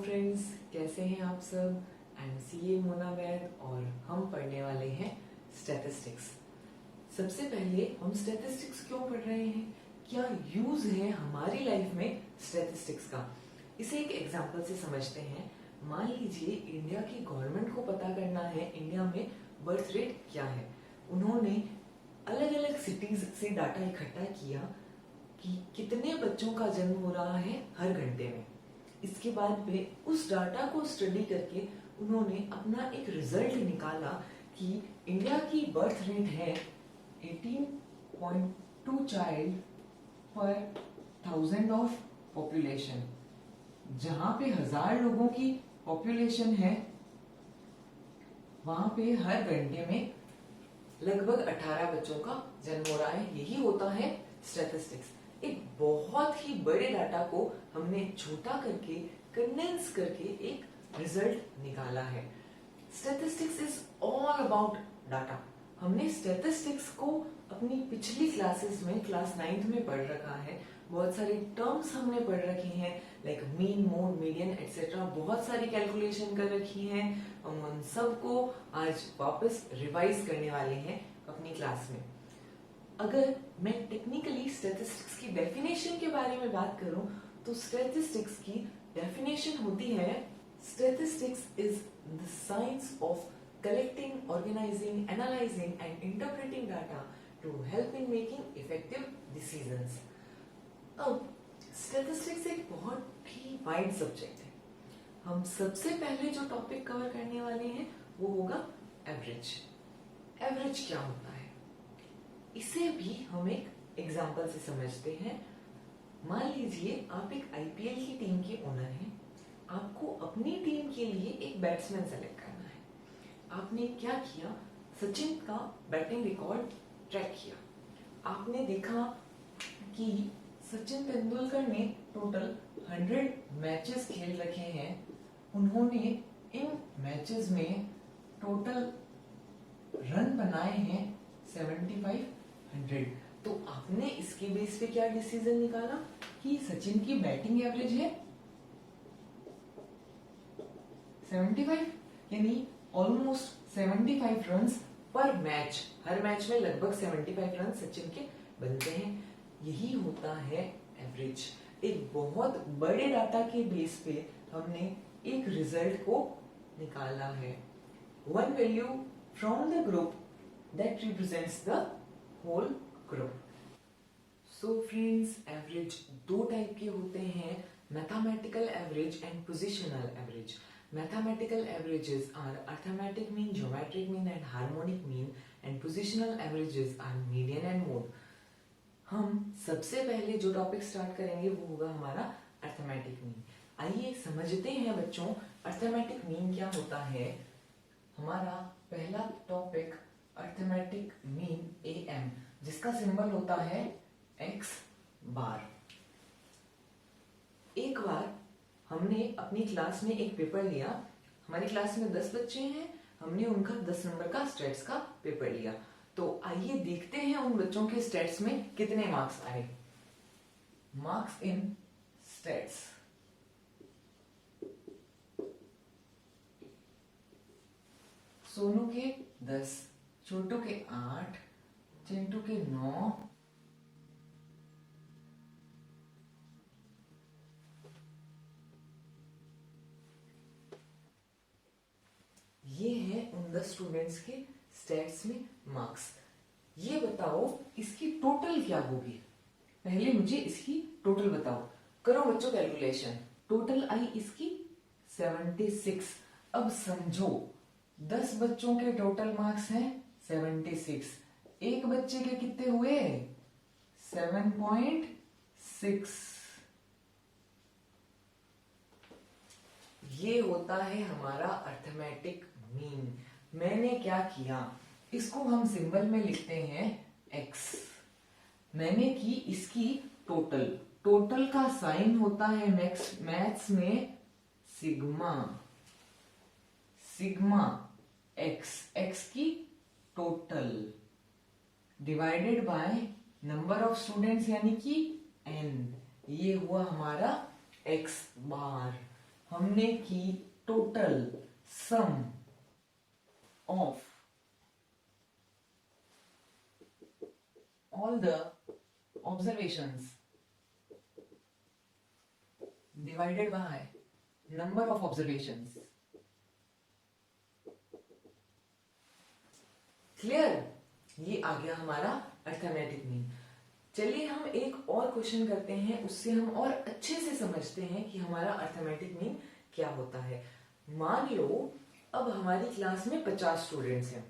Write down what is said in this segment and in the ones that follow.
Friends, कैसे हैं आप सब। आई एम सीए मोना वैद और हम पढ़ने वाले हैं स्टैटिस्टिक्स। सबसे पहले हम स्टैटिस्टिक्स क्यों पढ़ रहे हैं, क्या यूज है हमारी लाइफ में स्टैटिस्टिक्स का, इसे एक एग्जांपल से समझते हैं। मान लीजिए इंडिया की गवर्नमेंट को पता करना है इंडिया में बर्थ रेट क्या है। उन्होंने अलग अलग सिटीज से डाटा इकट्ठा किया कि कितने बच्चों का जन्म हो रहा है हर घंटे में। इसके बाद वे उस डाटा को स्टडी करके उन्होंने अपना एक रिजल्ट निकाला कि इंडिया की बर्थ रेट है 18.2 चाइल्ड पर 1000 ऑफ पॉपुलेशन। जहां पे 1000 लोगों की पॉपुलेशन है वहां पे हर घंटे में लगभग 18 बच्चों का जन्म हो रहा है। यही होता है स्टैटिस्टिक्स। एक बहुत ही बड़े डाटा को हमने छोटा करके कंडेंस करके एक रिजल्ट निकाला है। Statistics is all about data. हमने स्टैटिस्टिक्स को अपनी पिछली क्लासेस में क्लास 9th में पढ़ रखा है। बहुत सारे टर्म्स हमने पढ़ रखे हैं like mean, mode, median etcetera. बहुत सारी कैलकुलेशन कर रखी हैं। हम उन सबको आज वापस रिवाइज करने वाले हैं अपनी क्लास में। अगर मैं टेक्निकली स्टैटिस्टिक्स की डेफिनेशन के बारे में बात करूं तो स्टैटिस्टिक्स की डेफिनेशन होती है, statistics is the science of collecting, organising, analysing and interpreting data to help in making effective decisions. अब स्टैटिस्टिक्स एक बहुत ही वाइड सब्जेक्ट है। हम सबसे पहले जो टॉपिक कवर करने वाले हैं वो होगा एवरेज। एवरेज क्या होता है इसे भी हम एक एग्जांपल से समझते हैं। मान लीजिए आप एक आईपीएल की टीम के ओनर हैं। आपको अपनी टीम के लिए एक बैट्समैन सेलेक्ट करना है। आपने क्या किया, सचिन का बैटिंग रिकॉर्ड ट्रैक किया। आपने देखा कि सचिन तेंदुलकर ने टोटल 100 मैचेस खेल रखे हैं। उन्होंने इन मैचेस में टोटल रन बनाए हैं 7500। तो आपने इसके बेस पे क्या डिसीजन निकाला कि सचिन की बैटिंग एवरेज है 75, यानी ऑलमोस्ट 75 रन्स पर मैच। हर मैच में लगभग 75 रन सचिन के बनते हैं। यही होता है एवरेज। एक बहुत बड़े डाटा के बेस पे हमने एक रिजल्ट को निकाला है। One value from the group that represents the whole group. So friends, average दो टाइप के होते हैं, mathematical average and positional average. Mathematical averages are arithmetic mean, geometric mean and harmonic mean, and positional averages are median and mode. हम सबसे पहले जो topic start करेंगे वो होगा हमारा अर्थमेटिक मीन। आइए समझते हैं बच्चों अर्थमेटिक मीन क्या होता है। हमारा पहला टॉपिक अर्थमेटिक मीन AM, जिसका सिंबल होता है x बार। एक बार हमने अपनी क्लास में एक पेपर लिया। हमारी क्लास में 10 बच्चे हैं। हमने उनका 10 नंबर का स्टैट्स का पेपर लिया। तो आइए देखते हैं उन बच्चों के स्टैट्स में कितने मार्क्स आए। Marks in stats. सोनू के 10, छोटू के 8, चिंटू के 9, ये है उन 10 स्टूडेंट्स के स्टैट्स में मार्क्स। ये बताओ इसकी टोटल क्या होगी। पहले मुझे इसकी टोटल बताओ। करो बच्चों कैलकुलेशन। टोटल आई इसकी 76। अब समझो 10 बच्चों के टोटल मार्क्स हैं 76। एक बच्चे के कितने हुए 7.6। ये होता है हमारा अर्थमेटिक मीन। मैंने क्या किया, इसको हम सिंबल में लिखते हैं x। मैंने की इसकी टोटल। टोटल का साइन होता है मैथ्स में सिग्मा। सिग्मा x की total divided by number of students यानी कि n। ये हुआ हमारा x बार। हमने की total sum of all the observations divided by number of observations. Clear? ये आ गया हमारा अर्थमेटिक मीन। चलिए हम एक और क्वेश्चन करते हैं, उससे हम और अच्छे से समझते हैं कि हमारा अर्थमेटिक मीन क्या होता है। मान लो अब हमारी क्लास में 50 स्टूडेंट्स हैं,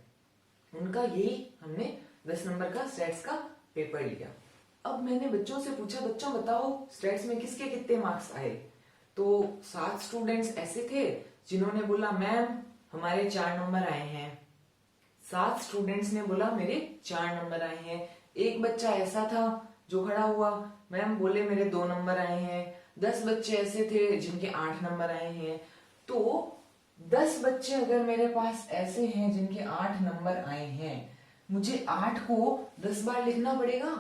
उनका यही हमने 10 नंबर का स्टैट्स का पेपर लिया। अब मैंने बच्चों से पूछा, बच्चों बताओ स्टैट्स में किसके कितने मार्क्स आए। तो 7 स्टूडेंट्स ऐसे थे जिन्होंने बोला मैम हमारे 4 नंबर आए हैं। 7 स्टूडेंट्स ने बोला मेरे 4 नंबर आए हैं। एक बच्चा ऐसा था जो खड़ा हुआ, मैम बोले मेरे 2 नंबर आए हैं। 10 बच्चे ऐसे थे जिनके 8 नंबर आए हैं। तो 10 बच्चे अगर मेरे पास ऐसे हैं जिनके 8 नंबर आए हैं, मुझे 8 को 10 बार लिखना पड़ेगा।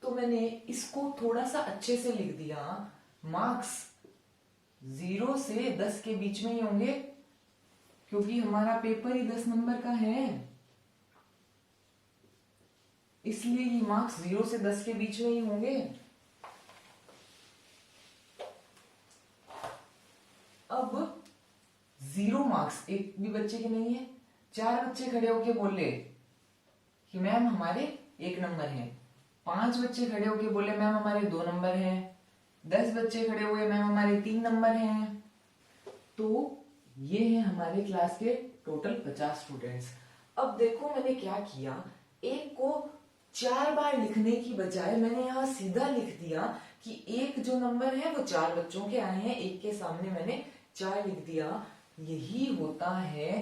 तो मैंने इसको थोड़ा सा अच्छे से लिख दिया, मार्क्स 0 से 10 के बीच में ही होंगे, क्योंकि हमारा पेपर ही 10 नंबर का है, इसलिए ये मार्क्स 0 से 10 के बीच में ही होंगे। अब 0 मार्क्स एक भी बच्चे के नहीं है। 4 बच्चे खड़े होके बोले कि मैम हमारे 1 नंबर है। 5 बच्चे खड़े होके बोले मैम हमारे 2 नंबर हैं। 10 बच्चे खड़े हुए मैम हमारे 3 नंबर हैं। तो ये है हमारे क्लास के टोटल 50 स्टूडेंट्स। अब देखो मैंने क्या किया, एक को 4 बार लिखने की बजाय मैंने यहाँ सीधा लिख दिया कि एक जो नंबर है वो 4 बच्चों के आए हैं, एक के सामने मैंने 4 लिख दिया। यही होता है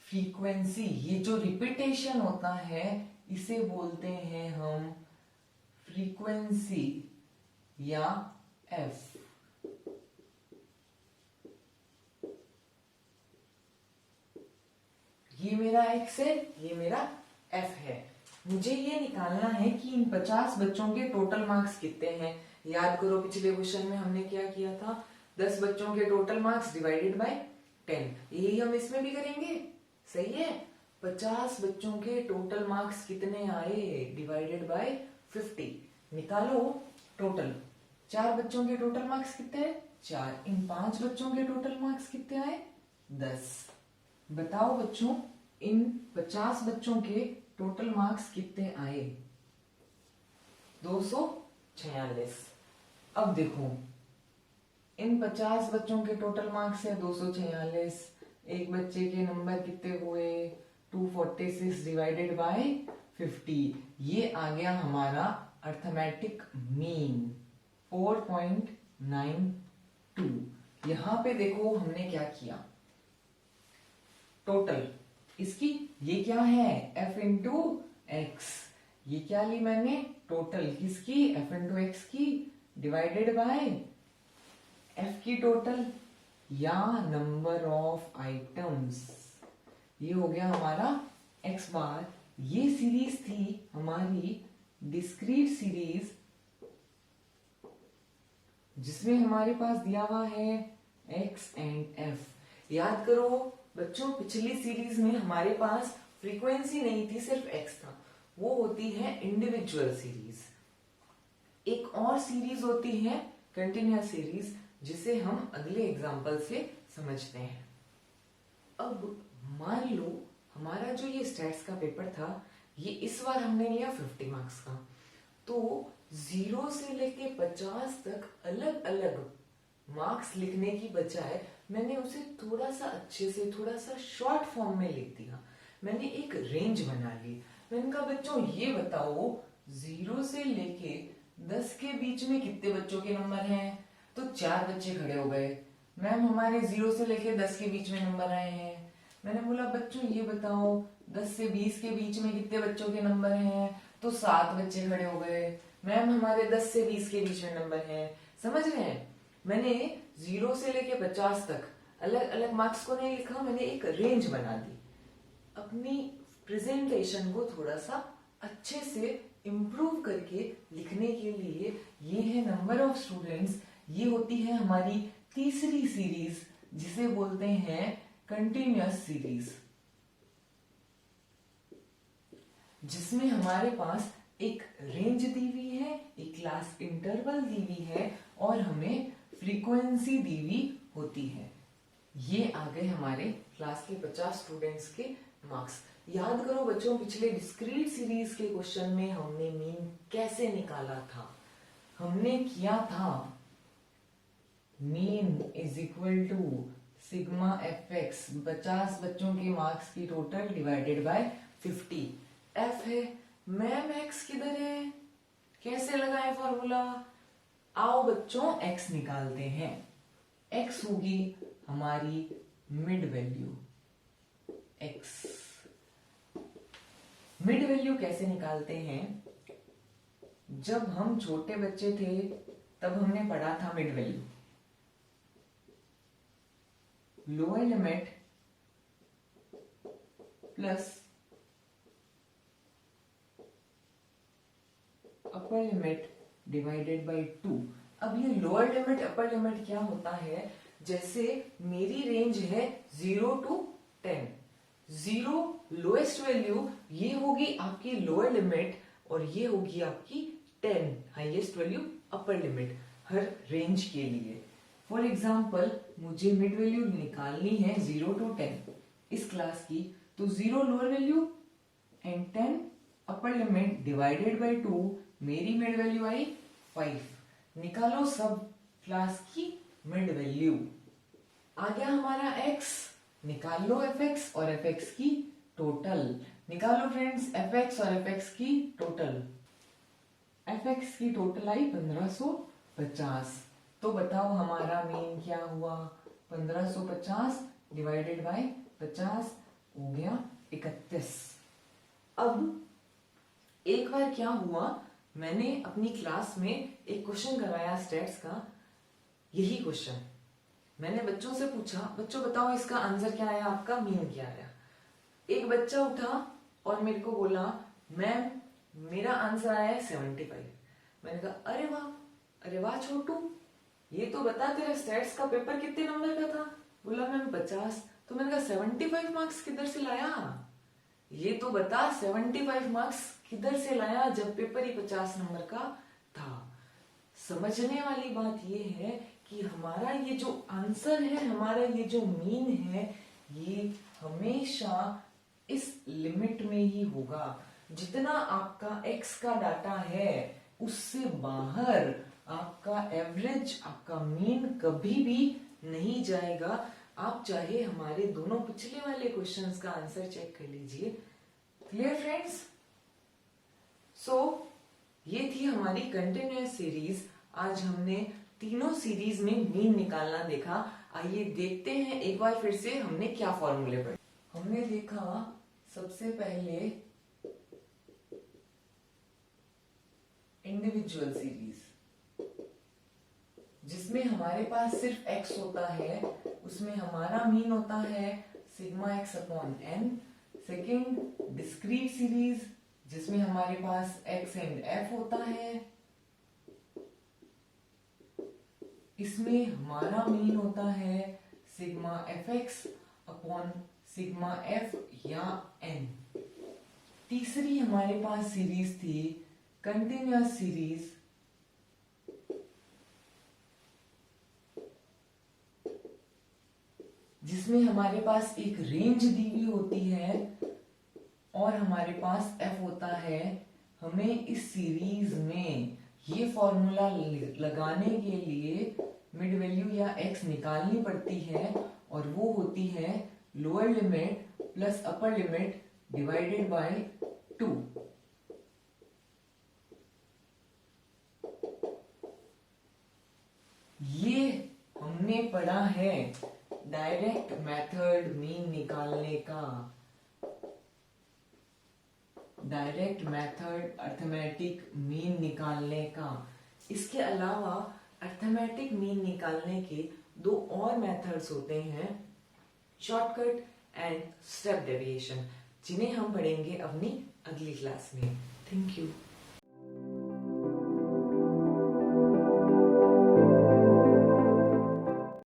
फ्रीक्वेंसी। ये जो रिपीटेशन होता है इसे बोलते हैं हम फ्रीक्वेंसी या एफ। ये मेरा एक्स है, ये मेरा एफ है। मुझे ये निकालना है कि इन 50 बच्चों के टोटल मार्क्स कितने हैं। याद करो पिछले क्वेश्चन में हमने क्या किया था, 10 बच्चों के टोटल मार्क्स डिवाइडेड बाय 10। यही हम इसमें भी करेंगे, सही है। 50 बच्चों के टोटल मार्क्स कितने आए डिवाइडेड बाय 50। निकालो टोटल। 4 बच्चों के टोटल मार्क्स कितने हैं, 4। इन 5 बच्चों के टोटल मार्क्स कितने आए, 10। बताओ बच्चों इन 50 बच्चों के टोटल मार्क्स कितने आए, 246। अब देखो इन 50 बच्चों के टोटल मार्क्स है 246। एक बच्चे के नंबर कितने हुए, 246 डिवाइडेड बाय 50। ये आ गया हमारा अर्थमेटिक मीन 4.92। यहां पे देखो हमने क्या किया, टोटल इसकी, ये क्या है f इंटू एक्स। ये क्या ली मैंने, टोटल किसकी, f इंटू एक्स की डिवाइडेड बाय f की टोटल या नंबर ऑफ आइटम्स। ये हो गया हमारा x बार। ये सीरीज थी हमारी डिस्क्रीट सीरीज, जिसमें हमारे पास दिया हुआ है x एंड f। याद करो बच्चों पिछली सीरीज में हमारे पास फ्रीक्वेंसी नहीं थी, सिर्फ x था। वो होती है इंडिविजुअल सीरीज। एक और सीरीज होती है कंटिन्यूअस सीरीज, जिसे हम अगले एग्जांपल से समझते हैं। अब मान लो हमारा जो ये स्टैट्स का पेपर था, ये इस बार हमने लिया 50 मार्क्स का। तो 0 से लेके 50 तक अलग अलग मार्क्स लिखने की बजाय मैंने उसे थोड़ा सा अच्छे से, थोड़ा सा शॉर्ट फॉर्म में लिख दिया। मैंने एक रेंज बना ली। मैंने कहा बच्चों ये बताओ 0 से लेके 10 के बीच में कितने बच्चों के नंबर हैं। तो 4 बच्चे खड़े हो गए, मैम हमारे 0 से लेके 10 के बीच में नंबर आए हैं। मैंने बोला बच्चों ये बताओ 10 से 20 के बीच में कितने बच्चों के नंबर हैं। तो 7 बच्चे खड़े हो गए, मैम हमारे 10 से 20 के बीच में नंबर हैं। समझ रहे हैं, मैंने 0 से लेके 50 तक अलग अलग मार्क्स को नहीं लिखा, मैंने एक रेंज बना दी। अपनी प्रेजेंटेशन को थोड़ा सा अच्छे से इम्प्रूव करके लिखने के लिए ये है नंबर ऑफ स्टूडेंट्स। ये होती है हमारी तीसरी सीरीज जिसे बोलते हैं कंटिन्यूअस सीरीज, जिसमें हमारे पास एक रेंज दी हुई है, एक क्लास इंटरवल दी हुई है और हमें फ्रीक्वेंसी दी हुई होती है। ये आ गए हमारे क्लास के 50 स्टूडेंट्स के मार्क्स। याद करो बच्चों, पिछले डिस्क्रीट सीरीज के क्वेश्चन में हमने मीन कैसे निकाला था। हमने किया था mean is equal to sigma F X, 50 बच्चों के मार्क्स की टोटल डिवाइडेड बाय 50। एफ है, मैम एक्स किधर है, कैसे लगाए फॉर्मूला। आओ बच्चों एक्स निकालते हैं। एक्स होगी हमारी mid value x. Mid value कैसे निकालते हैं, जब हम छोटे बच्चे थे तब हमने पढ़ा था mid value, lower limit plus upper limit divided by 2। अब ये लोअर लिमिट अपर लिमिट क्या होता है, जैसे मेरी रेंज है 0 to 10, 0 लोएस्ट वैल्यू, ये होगी आपकी लोअर लिमिट और ये होगी आपकी 10 हाईएस्ट वैल्यू अपर लिमिट हर रेंज के लिए। फॉर एग्जाम्पल मुझे मिड वैल्यू निकालनी है 0 to 10 इस क्लास की, तो 0 lower value and 10 upper limit divided by 2, मेरी मिड वैल्यू आई 5। निकालो सब क्लास की मिड वैल्यू। आ गया हमारा x, निकाल लो fx और fx की टोटल। निकालो फ्रेंड्स fx और fx की टोटल। fx की टोटल आई 1550। तो बताओ हमारा मीन क्या हुआ, 1550 डिवाइडेड बाय 50 हो गया 31। अब एक बार क्या हुआ, मैंने अपनी क्लास में एक क्वेश्चन करवाया स्टेट्स का। यही क्वेश्चन मैंने बच्चों से पूछा, बच्चों बताओ इसका आंसर क्या आया, आपका मीन क्या आया। एक बच्चा उठा और मेरे को बोला मैम मेरा आंसर आया है 75। मैंने कहा अरे वाह छोटू, ये तो बता तेरा स्टेट्स का पेपर कितने नंबर का था। बोला मैम 50। तो मैंने कहा 75 मार्क्स किधर से लाया, ये तो बता 75 मार्क्स किधर से लाया जब पेपर ही 50 नंबर का था। समझने वाली बात ये है कि हमारा ये जो आंसर है, हमारा ये जो मीन है, ये हमेशा इस लिमिट में ही होगा। जितना आपका x का डाटा है उससे बाहर आपका एवरेज, आपका मीन कभी भी नहीं जाएगा। आप चाहे हमारे दोनों पिछले वाले क्वेश्चंस का आंसर चेक कर लीजिए। Clear friends? सो ये थी हमारी कंटिन्यूअस सीरीज। आज हमने तीनों सीरीज में मीन निकालना देखा। आइए देखते हैं एक बार फिर से हमने क्या फॉर्मूले पढ़े। हमने देखा सबसे पहले इंडिविजुअल सीरीज, जिसमें हमारे पास सिर्फ x होता है, उसमें हमारा मीन होता है sigma x upon n। Second discrete series, जिसमें हमारे पास x एंड f होता है, इसमें हमारा मीन होता है sigma fx upon sigma f या n। तीसरी हमारे पास सीरीज थी कंटिन्यूअस सीरीज, जिसमें हमारे पास एक रेंज दी हुई होती है और हमारे पास f होता है। हमें इस सीरीज में ये फॉर्मूला लगाने के लिए मिड वैल्यू या x निकालनी पड़ती है और वो होती है lower limit plus upper limit divided by 2। ये हमने पढ़ा है डायरेक्ट मेथड मीन निकालने का, डायरेक्ट मेथड अर्थमेटिक मीन निकालने का। इसके अलावा अर्थमेटिक मीन निकालने के दो और मेथड्स होते हैं, शॉर्टकट एंड स्टेप डेविएशन, जिन्हें हम पढ़ेंगे अपनी अगली क्लास में। Thank you.